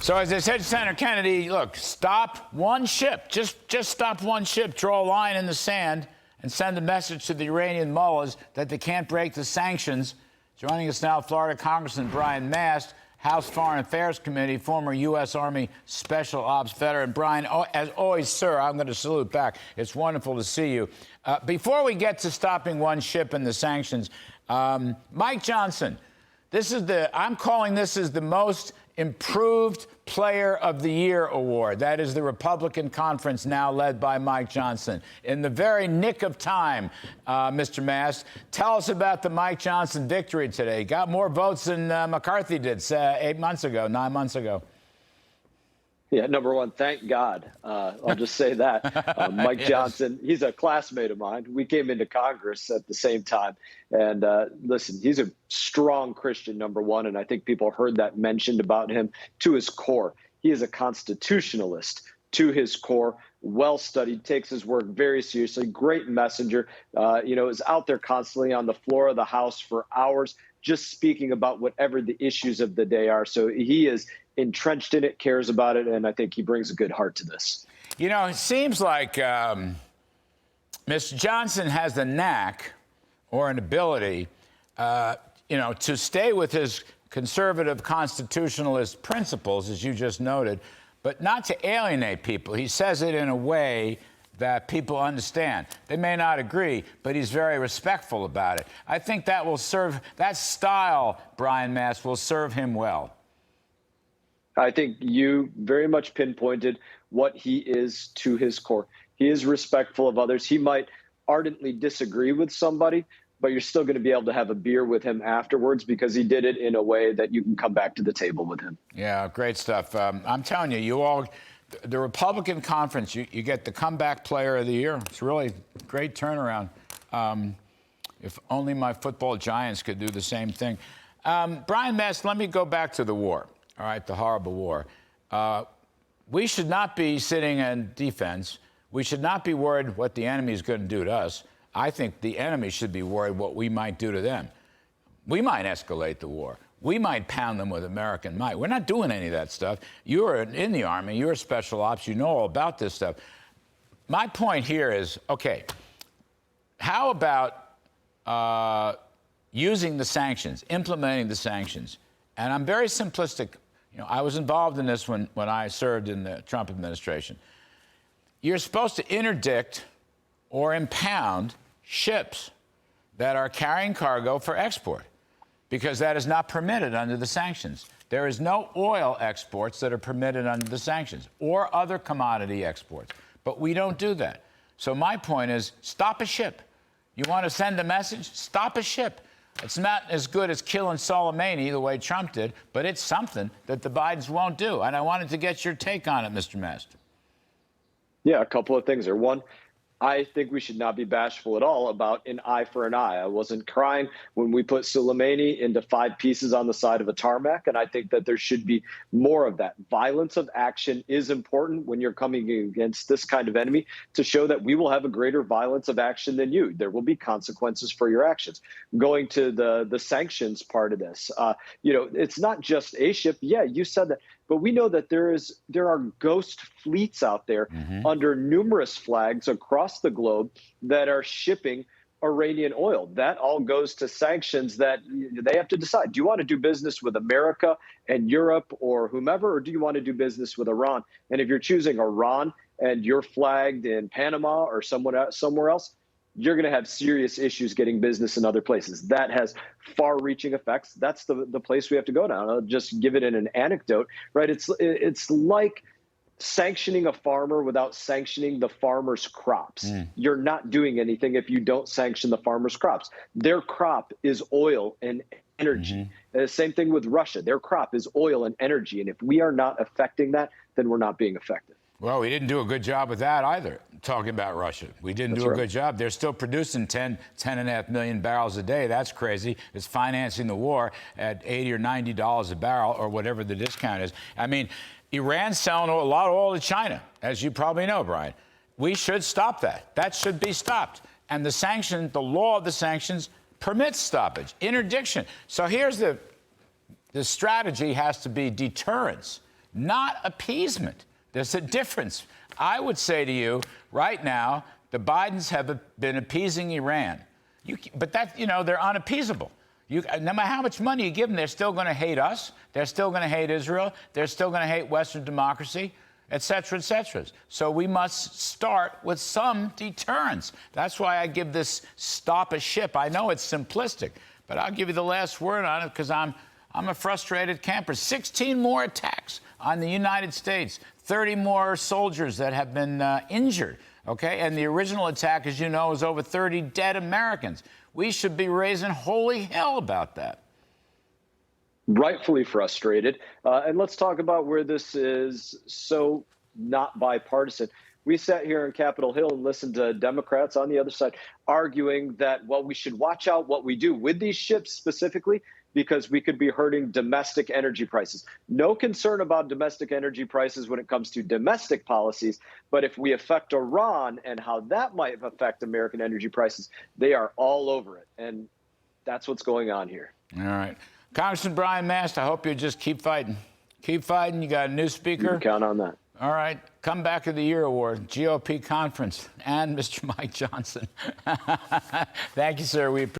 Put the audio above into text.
So as I said to Senator Kennedy, look, stop one ship. Just stop one ship, draw a line in the sand, and send a message to the Iranian mullahs that they can't break the sanctions. Joining us now, Florida Congressman Brian Mast, House Foreign Affairs Committee, former U.S. Army Special Ops veteran. Brian, as always, sir, I'm going to salute back. It's wonderful to see you. Before we get to stopping one ship and the sanctions, Mike Johnson, I'm calling this the most improved Player of the Year award. That is the Republican conference now led by Mike Johnson. In the very nick of time, Mr. Mast, tell us about the Mike Johnson victory today. Got more votes than McCarthy did 9 months ago. Yeah, number one, thank God. I'll just say that. Mike Yes. Johnson, he's a classmate of mine. We came into Congress at the same time. And listen, he's a strong Christian, number one. And I think people heard that mentioned about him to his core. He is a constitutionalist to his core, well-studied, takes his work very seriously, great messenger, is out there constantly on the floor of the House for hours, just speaking about whatever the issues of the day are. So he is entrenched in it, cares about it, and I think he brings a good heart to this. You know, it seems like Mr. Johnson has the knack or an ability, to stay with his conservative constitutionalist principles, as you just noted, but not to alienate people. He says it in a way that people understand. They may not agree, but he's very respectful about it. I think that style, Brian Mast, will serve him well. I think you very much pinpointed what he is to his core. He is respectful of others. He might ardently disagree with somebody, but you're still going to be able to have a beer with him afterwards because he did it in a way that you can come back to the table with him. Yeah, great stuff. I'm telling you, the Republican conference, you get the comeback player of the year. It's really a great turnaround. If only my football giants could do the same thing. Brian Mast, let me go back to the war. All right, the horrible war. We should not be sitting in defense. We should not be worried what the enemy is going to do to us. I think the enemy should be worried what we might do to them. We might escalate the war. We might pound them with American might. We're not doing any of that stuff. You're in the Army. You're special ops. You know all about this stuff. My point here is, okay, how about using the sanctions, implementing the sanctions? And I'm very simplistic. I was involved in this when I served in the Trump administration. You're supposed to interdict or impound ships that are carrying cargo for export, because that is not permitted under the sanctions. There is no oil exports that are permitted under the sanctions or other commodity exports. But we don't do that. So my point is, stop a ship. You want to send a message? Stop a ship. It's not as good as killing Soleimani the way Trump did, but it's something that the Bidens won't do. And I wanted to get your take on it, Mr. Mast. Yeah, a couple of things there. One, I think we should not be bashful at all about an eye for an eye. I wasn't crying when we put Soleimani into 5 pieces on the side of a tarmac, and I think that there should be more of that. Violence of action is important when you're coming against this kind of enemy, to show that we will have a greater violence of action than you. There will be consequences for your actions. Going to the sanctions part of this, it's not just a ship. Yeah, you said that. But we know that there are ghost fleets out there under numerous flags across the globe that are shipping Iranian oil. That all goes to sanctions that they have to decide. Do you want to do business with America and Europe or whomever, or do you want to do business with Iran? And if you're choosing Iran and you're flagged in Panama or somewhere else, you're going to have serious issues getting business in other places. That has far-reaching effects. That's the place we have to go down. I'll just give it in an anecdote, right? It's like sanctioning a farmer without sanctioning the farmer's crops. You're not doing anything if you don't sanction the farmer's crops. Their crop is oil and energy. Same thing with Russia. Their crop is oil and energy. And if we are not affecting that, then we're not being effective. Well, we didn't do a good job with that either, talking about Russia. We didn't do a good job. They're still producing 10.5 million barrels a day. That's crazy. It's financing the war at $80 or $90 a barrel, or whatever the discount is. I mean, Iran's selling a lot of oil to China, as you probably know, Brian. We should stop that. That should be stopped. And the law of the sanctions permits stoppage, interdiction. So here's the strategy has to be deterrence. not appeasement. There's a difference. I would say to you right now, the Bidens have been appeasing Iran. But that, they're unappeasable. No matter how much money you give them, they're still going to hate us. They're still going to hate Israel. They're still going to hate Western democracy, et cetera, et cetera. So we must start with some deterrence. That's why I give this stop a ship. I know it's simplistic, but I'll give you the last word on it because I'm a frustrated camper. 16 more attacks on the United States, 30 more soldiers that have been injured. Okay, and the original attack, as you know, is over 30 dead Americans. We should be raising holy hell about that. Rightfully frustrated. And let's talk about where this is so not bipartisan. We sat here on Capitol Hill and listened to Democrats on the other side arguing that, well, we should watch out what we do with these ships specifically because we could be hurting domestic energy prices. No concern about domestic energy prices when it comes to domestic policies, but if we affect Iran and how that might affect American energy prices, they are all over it. And that's what's going on here. All right. Congressman Brian Mast, I hope you just keep fighting. Keep fighting. You got a new speaker. You can count on that. All right. Comeback of the Year Award, GOP conference, and Mr. Mike Johnson. Thank you, sir. We appreciate